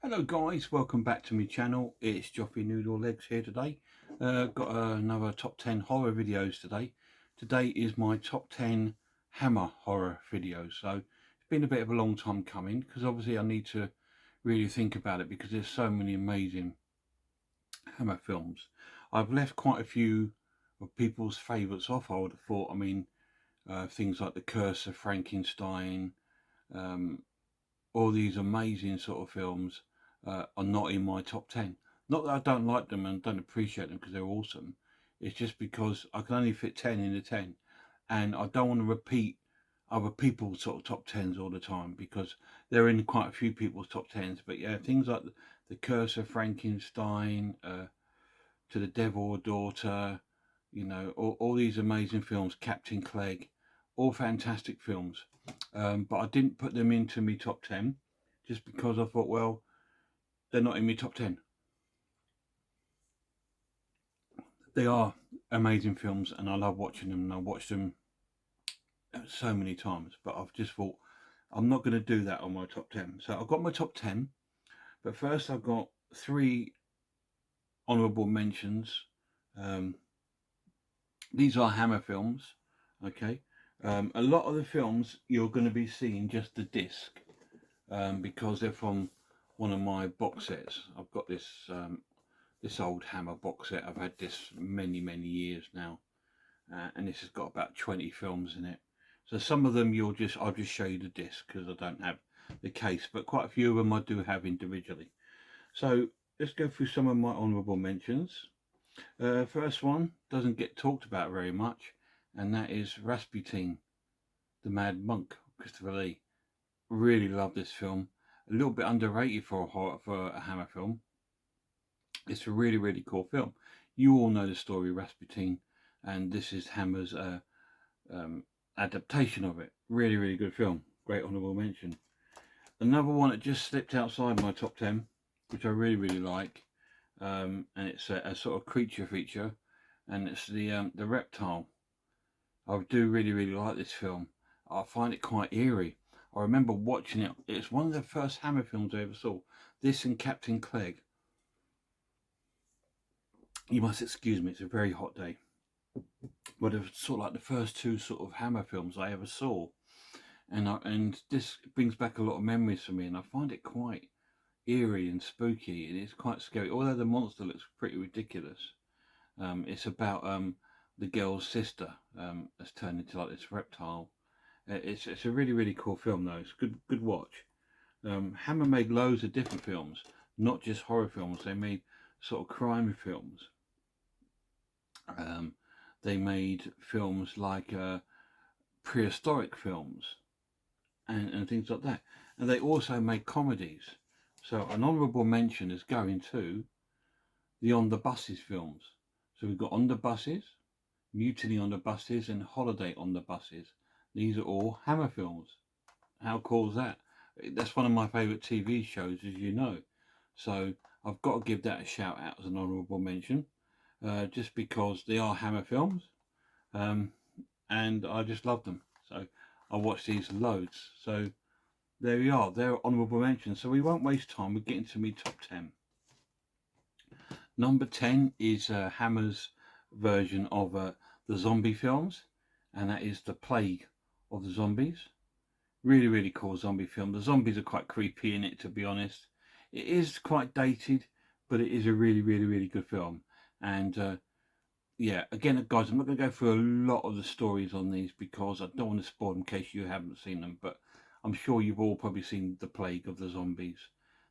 Hello guys, welcome back to my channel. It's Joffy Noodle Legs here today. Got another top 10 horror videos today. Today is my top 10 Hammer horror videos. So it's been a bit of a long time coming because obviously I need to really think about it because there's so many amazing Hammer films. I've left quite a few of people's favourites off, I would have thought. I mean, things like The Curse of Frankenstein, um, all these amazing sort of films are not in my top 10. Not that I don't like them and don't appreciate them because they're awesome. It's just because I can only fit 10 in the 10. And I don't want to repeat other people's sort of top 10s all the time because they're in quite a few people's top 10s. But yeah, things like The Curse of Frankenstein, To the Devil a Daughter, you know, all these amazing films, Captain Clegg, all fantastic films. But I didn't put them into my top 10 just because I thought, well, they're not in my top 10. They are amazing films and I love watching them, and I watched them so many times, but I've just thought I'm not going to do that on my top 10. So I've got my top 10, but first I've got three honourable mentions. Um, these are Hammer films, okay? A lot of the films you're going to be seeing just the disc because they're from one of my box sets. I've got this old Hammer box set. I've had this many years now, and this has got about 20 films in it. So some of them I'll just show you the disc because I don't have the case, but quite a few of them I do have individually. So let's go through some of my honourable mentions. First one doesn't get talked about very much, and that is Rasputin the Mad Monk, Christopher Lee. Really love this film. A little bit underrated for a Hammer film. It's a really cool film. You all know the story Rasputin, and this is Hammer's adaptation of it. Really good film. Great honourable mention. Another one that just slipped outside my top 10, which I really like, and it's a sort of creature feature, and it's the Reptile. I do really like this film. I find it quite eerie. I remember watching it. It's one of the first Hammer films I ever saw. This and Captain Clegg. You must excuse me, it's a very hot day. But it's sort of like the first two sort of Hammer films I ever saw. And this brings back a lot of memories for me, and I find it quite eerie and spooky, and it's quite scary. Although the monster looks pretty ridiculous. It's about the girl's sister that's turned into like this reptile. It's a really cool film though. It's good watch. Hammer made loads of different films, not just horror films. They made sort of crime films. They made films like prehistoric films and things like that. And they also made comedies. So an honourable mention is going to the On the Buses films. So we've got On the Buses, Mutiny on the Buses, and Holiday on the Buses. These are all Hammer films. How cool is that? That's one of my favourite TV shows, as you know. So I've got to give that a shout out as an honourable mention, just because they are Hammer films, and I just love them. So I watch these loads. So there we are. They're honourable mentions. So we won't waste time. We're getting to me top 10. Number 10 is Hammer's version of the zombie films, and that is The Plague of the Zombies. Really cool zombie film. The zombies are quite creepy in it, to be honest. It is quite dated, but it is a really good film. And yeah, again, guys, I'm not going to go through a lot of the stories on these because I don't want to spoil them in case you haven't seen them, but I'm sure you've all probably seen The Plague of the Zombies.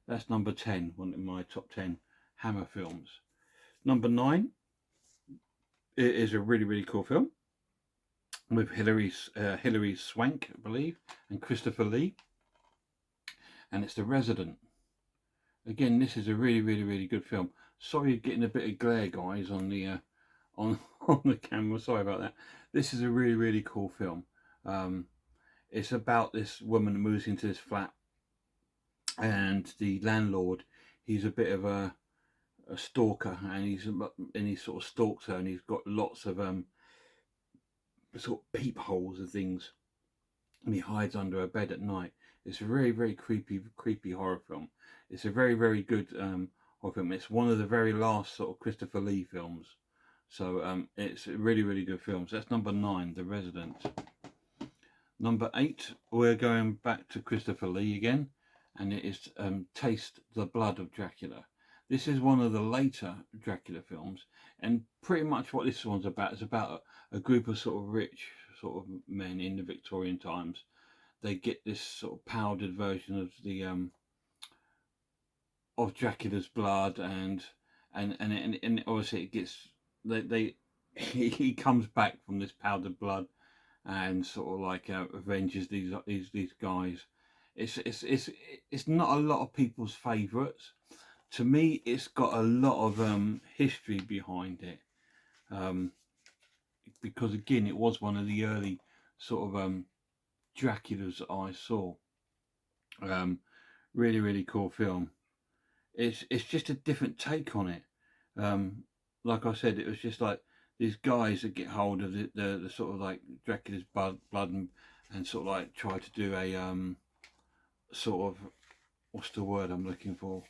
That's number 10, one of my top 10 Hammer films. Number 9, it is a really cool film with Hilary Swank, I believe, and Christopher Lee, and it's The Resident. Again, this is a really good film. Sorry, getting a bit of glare, guys, on the on the camera. Sorry about that. This is a really cool film. It's about this woman who moves into this flat, and the landlord, he's a bit of a stalker, and he sort of stalks her, and he's got lots of sort of peepholes and things, and he hides under her bed at night. It's a very, very creepy horror film. It's a very, very good horror film. It's one of the very last sort of Christopher Lee films. So it's a really, really good film. So that's number 9, The Resident. Number 8, we're going back to Christopher Lee again, and it is Taste the Blood of Dracula. This is one of the later Dracula films, and pretty much what this one's about is about a group of sort of rich sort of men in the Victorian times. They get this sort of powdered version of the of Dracula's blood, and obviously it gets they he comes back from this powdered blood and sort of like avenges these guys. It's not a lot of people's favourites. To me, it's got a lot of history behind it, because again, it was one of the early sort of Draculas that I saw. Really, really cool film. It's just a different take on it. Like I said, it was just like these guys that get hold of the sort of like Dracula's blood and sort of like try to do a sort of, what's the word I'm looking for,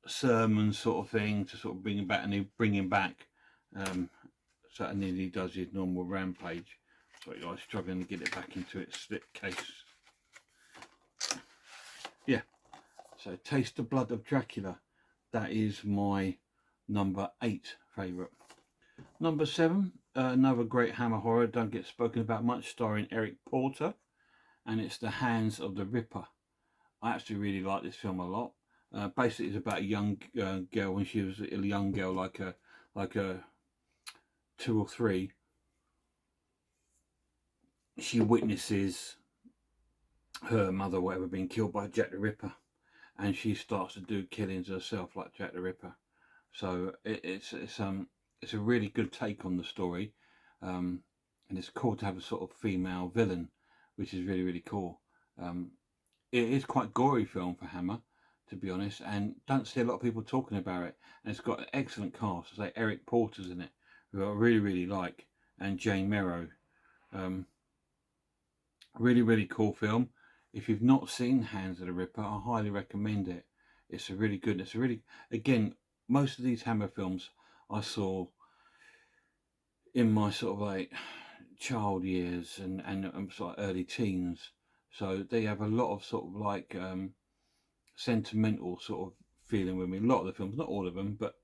sermon sort of thing to sort of bring him back, and they bring him back, so and then he does his normal rampage. Sorry, I was struggling to get it back into its slip case. Yeah, so Taste the Blood of Dracula, that is my number 8 favourite. Number 7, another great Hammer horror, don't get spoken about much, starring Eric Porter, and it's The Hands of the Ripper. I actually really like this film a lot. Basically, it's about a young girl when she was a young girl, like a 2 or 3. She witnesses her mother, whatever, being killed by Jack the Ripper, and she starts to do killings herself like Jack the Ripper. So it's a really good take on the story, and it's cool to have a sort of female villain, which is really, really cool. It is quite a gory film for Hammer, to be honest, and don't see a lot of people talking about it. And it's got an excellent cast. I say Eric Porter's in it, who I really, really like, and Jane Merrow. Really, really cool film. If you've not seen Hands of the Ripper, I highly recommend it. It's a really good. It's a really, again, most of these Hammer films I saw in my sort of like child years and sort of early teens. So they have a lot of sort of like sentimental sort of feeling with me. A lot of the films, not all of them, but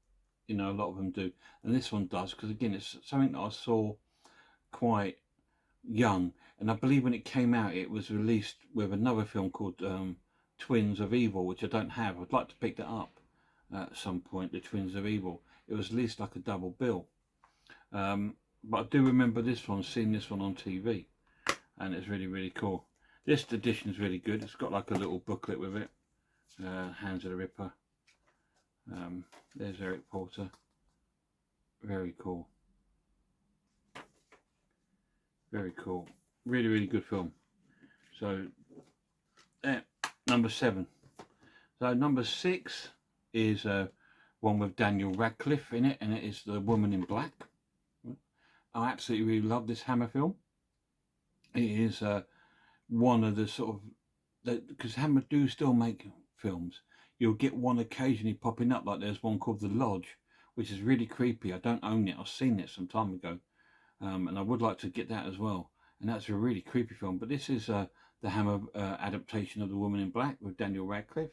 you know, a lot of them do. And this one does, because again, it's something that I saw quite young. And I believe when it came out, it was released with another film called Twins of Evil, which I don't have. I'd like to pick that up at some point, the Twins of Evil. It was released like a double bill. But I do remember this one, seeing this one on TV, and it's really, really cool. This edition is really good. It's got like a little booklet with it. Hands of the Ripper. There's Eric Porter. Very cool. Very cool. Really, really good film. So, number 7. So number 6 is one with Daniel Radcliffe in it, and it is The Woman in Black. I absolutely really love this Hammer film. It is one of the sort of, because Hammer do still make films. You'll get one occasionally popping up, like there's one called The Lodge, which is really creepy. I don't own it. I've seen it some time ago, and I would like to get that as well. And that's a really creepy film. But this is the Hammer adaptation of The Woman in Black with Daniel Radcliffe.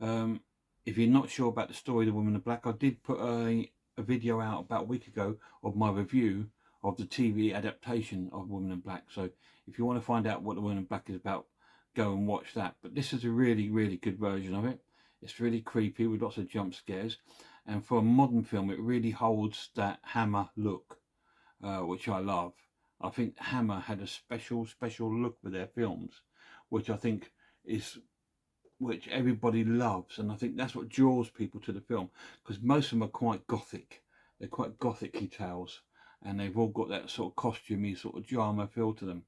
If you're not sure about the story of The Woman in Black, I did put a video out about a week ago of my review of the TV adaptation of Woman in Black. So if you want to find out what The Woman in Black is about, go and watch that. But this is a really, really good version of it. It's really creepy with lots of jump scares. And for a modern film, it really holds that Hammer look, which I love. I think Hammer had a special look with their films, which I think is, which everybody loves. And I think that's what draws people to the film, because most of them are quite gothic. They're quite gothic-y tales, and they've all got that sort of costumey sort of drama feel to them.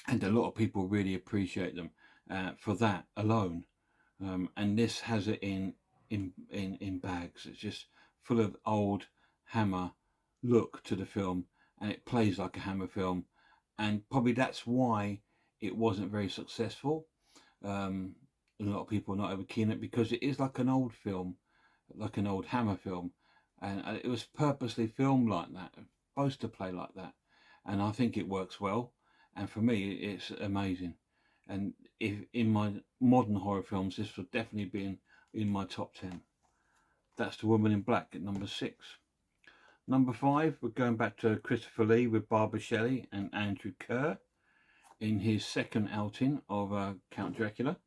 And a lot of people really appreciate them for that alone. And this has it in bags. It's just full of old Hammer look to the film, and it plays like a Hammer film. and probably that's why it wasn't very successful. Um, a lot of people are not ever keen on it because it is like an old film, like an old Hammer film, and it was purposely filmed like that, supposed to play like that, and I think it works well. And for me, it's amazing. And if in my modern horror films, this would definitely be in my top 10. That's The Woman in Black at number 6. Number 5, we're going back to Christopher Lee with Barbara Shelley and Andrew Kerr in his second outing of Count Dracula.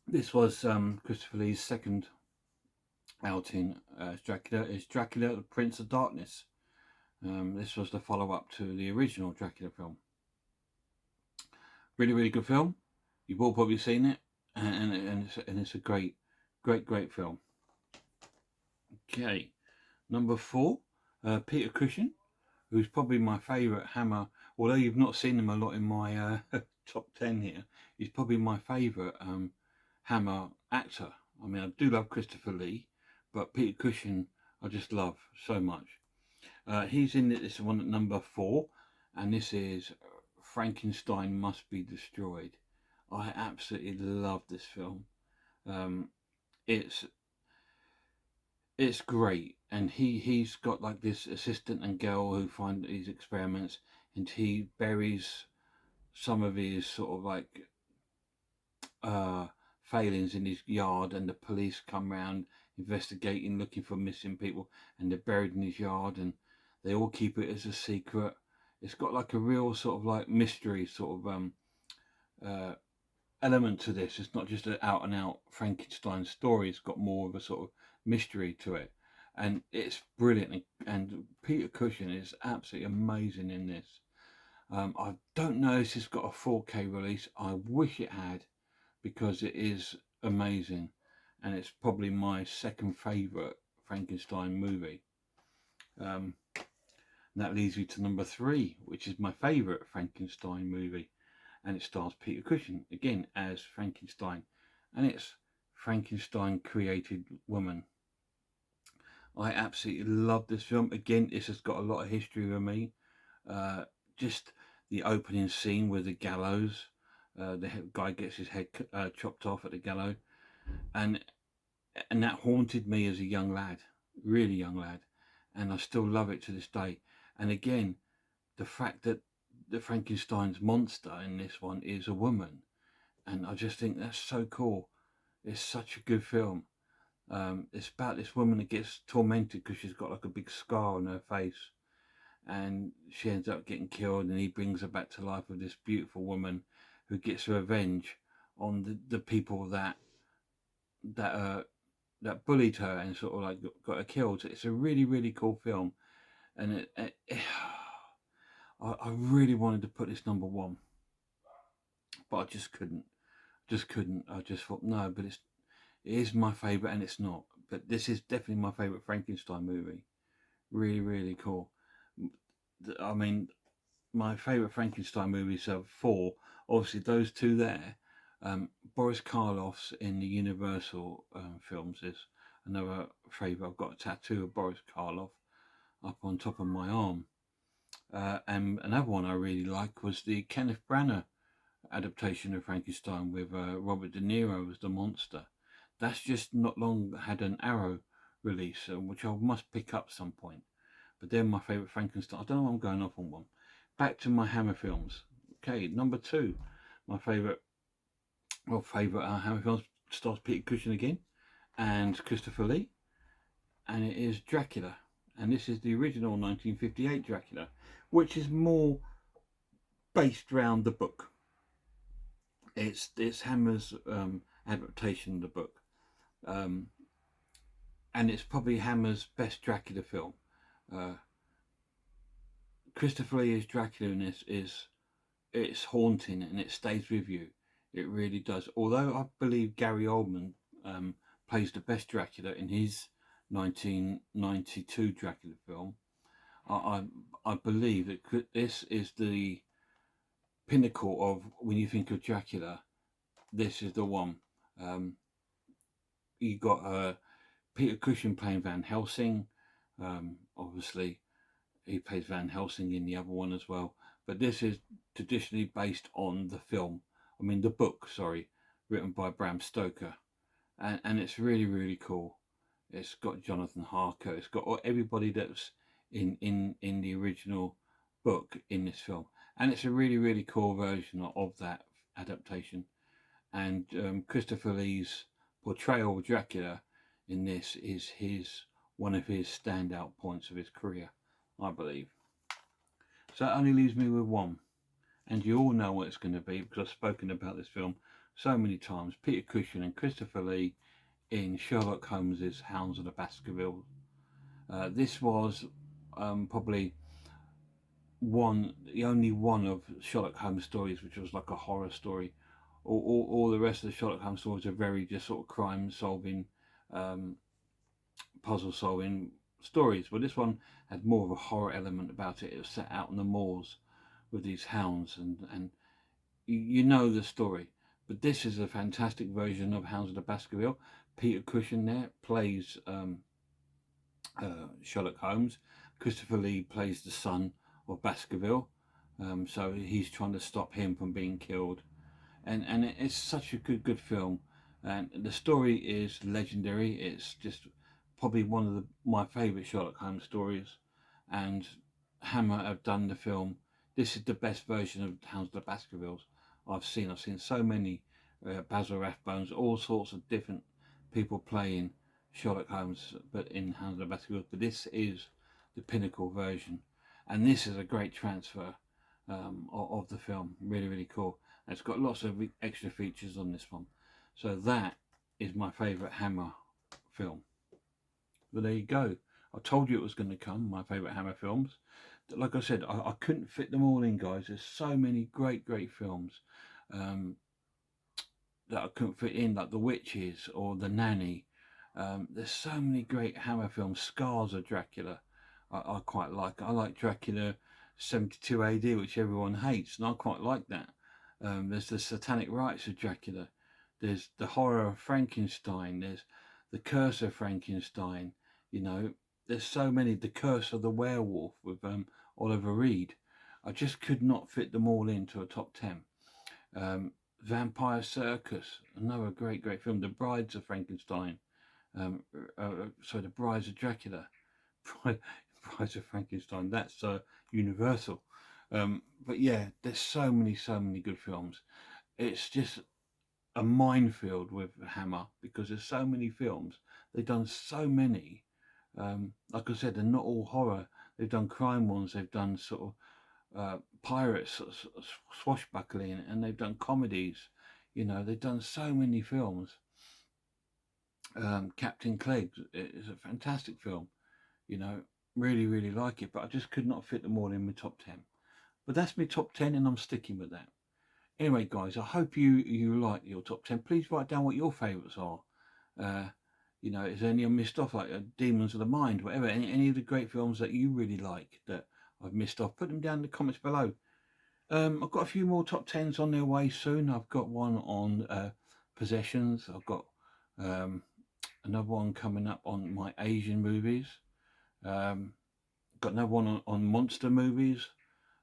This was Christopher Lee's second outing as Dracula. Is Dracula the Prince of Darkness. This was the follow-up to the original Dracula film. Really, really good film. You've all probably seen it, and it's a great film. Okay, number 4, Peter Cushing, who's probably my favourite Hammer. Although you've not seen him a lot in my top 10 here, he's probably my favourite Hammer actor. I mean, I do love Christopher Lee, but Peter Cushing I just love so much. He's in this one at number 4, and this is Frankenstein Must Be Destroyed. I absolutely love this film. It's great, and he's got like this assistant and girl who find these experiments, and he buries some of his sort of like failings in his yard, and the police come round investigating, looking for missing people, and they're buried in his yard, and they all keep it as a secret. It's got like a real sort of like mystery sort of element to this. It's not just an out and out Frankenstein story. It's got more of a sort of mystery to it, and it's brilliant. And Peter Cushing is absolutely amazing in this. I don't know if it's got a 4K release. I wish it had, because it is amazing, and it's probably my second favourite Frankenstein movie. That leads me to number 3, which is my favourite Frankenstein movie, and it stars Peter Cushing again as Frankenstein, and it's Frankenstein Created Woman. I absolutely love this film. Again, this has got a lot of history with me. Just the opening scene with the gallows. The guy gets his head chopped off at the gallows, and that haunted me as a young lad, really young lad, and I still love it to this day. And again, the fact that the Frankenstein's monster in this one is a woman, and I just think that's so cool. It's such a good film. It's about this woman that gets tormented because she's got like a big scar on her face, and she ends up getting killed, and he brings her back to life with this beautiful woman who gets revenge on the people that bullied her and sort of like got her killed. So it's a really, really cool film, and I really wanted to put this number 1, but I just couldn't. I just thought no, but it is my favourite, and it's not. But this is definitely my favourite Frankenstein movie. Really, really cool. I mean, my favourite Frankenstein movies are 4. Obviously, those 2 there. Boris Karloff's in the Universal films is another favourite. I've got a tattoo of Boris Karloff up on top of my arm. And another one I really like was the Kenneth Branagh adaptation of Frankenstein with Robert De Niro as the monster. That's just not long had an Arrow release, which I must pick up some point. But they're my favourite Frankenstein. I don't know why I'm going off on one. Back to my Hammer films. Okay, number 2, my favourite Hammer films stars Peter Cushing again and Christopher Lee, and it is Dracula. And this is the original 1958 Dracula, which is more based around the book. It's Hammer's adaptation of the book, and it's probably Hammer's best Dracula film. Christopher Lee as Dracula in this it's haunting, and it stays with you. It really does. Although I believe Gary Oldman plays the best Dracula in his 1992 Dracula film, I believe that this is the pinnacle of when you think of Dracula. This is the one. You got Peter Cushing playing Van Helsing, obviously, He plays Van Helsing in the other one as well. But this is traditionally based on the film. I mean, the book, sorry, written by Bram Stoker. And it's really, really cool. It's got Jonathan Harker. It's got everybody that's in the original book in this film. And it's a really, really cool version of that adaptation. And Christopher Lee's portrayal of Dracula in this is one of his standout points of his career, I believe. So that only leaves me with one, and you all know what it's going to be because I've spoken about this film so many times. Peter Cushing and Christopher Lee in Sherlock Holmes's Hounds of the Baskerville. This was probably the only one of Sherlock Holmes stories which was like a horror story. All the rest of the Sherlock Holmes stories are very just sort of crime solving, puzzle solving stories. But this one had more of a horror element about it. It was set out on the moors with these hounds, and you know the story. But this is a fantastic version of Hounds of the Baskerville. Peter Cushing there plays Sherlock Holmes. Christopher Lee plays the son of Baskerville. So he's trying to stop him from being killed. And it's such a good film. And the story is legendary. It's just probably one of my favourite Sherlock Holmes stories. And Hammer have done the film. This is the best version of Hounds of the Baskervilles I've seen. I've seen so many Basil Rathbones, all sorts of different people playing Sherlock Holmes, but in Hounds of the Baskervilles. But this is the pinnacle version, and this is a great transfer of the film. Really, really cool. And it's got lots of extra features on this one. So that is my favourite Hammer film. But there you go. I told you it was going to come, my favourite Hammer films. Like I said, I couldn't fit them all in, guys. There's so many great films that I couldn't fit in, like The Witches or The Nanny. There's so many great Hammer films. Scars of Dracula, I quite like. I like Dracula 72 AD, which everyone hates, and I quite like that. There's the Satanic Rites of Dracula. There's the horror of Frankenstein. There's the Curse of Frankenstein. You know, there's so many. The Curse of the Werewolf with Oliver Reed. I just could not fit them all into a top 10. Vampire Circus, another great film. The Brides of Frankenstein. The Brides of Dracula. Brides of Frankenstein. That's Universal. But yeah, there's so many good films. It's just a minefield with Hammer because there's so many films. They've done so many. Like I said, they're not all horror. They've done crime ones. They've done sort of pirates, swashbuckling, and they've done comedies. You know, they've done so many films. Captain Clegg is a fantastic film. You know, really like it, but I just could not fit them all in my top 10. But that's my top 10, and I'm sticking with that. Anyway, guys, I hope you like your top 10. Please write down what your favourites are. You know, is there any I missed off, like Demons of the Mind, whatever? Any of the great films that you really like that I've missed off? Put them down in the comments below. I've got a few more top 10s on their way soon. I've got one on possessions. I've got another one coming up on my Asian movies. Got another one on monster movies.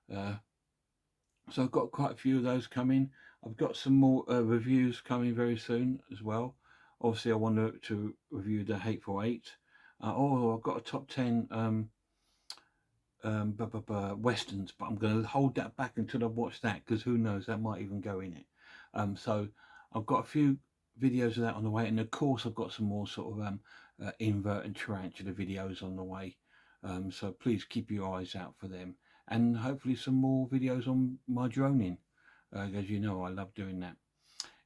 So I've got quite a few of those coming. I've got some more reviews coming very soon as well. Obviously, I want to review the Hateful Eight. I've got a top 10 westerns, but I'm going to hold that back until I've watched that because who knows, that might even go in it. So I've got a few videos of that on the way, and of course I've got some more sort of invert and tarantula videos on the way. So please keep your eyes out for them, and hopefully some more videos on my droning, as you know I love doing that.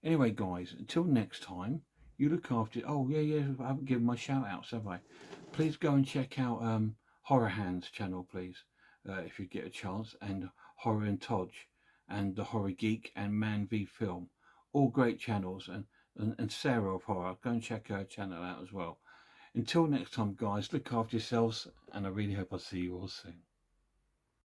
Anyway, guys, until next time, you look after it. Oh yeah, I haven't given my shout outs, have I? Please go and check out Horror Hands channel, please, if you get a chance, and Horror and Todge, and the Horror Geek, and Man v Film, all great channels, and Sarah of Horror. Go and check her channel out as well. Until next time, guys, look after yourselves, and I really hope I'll see you all soon.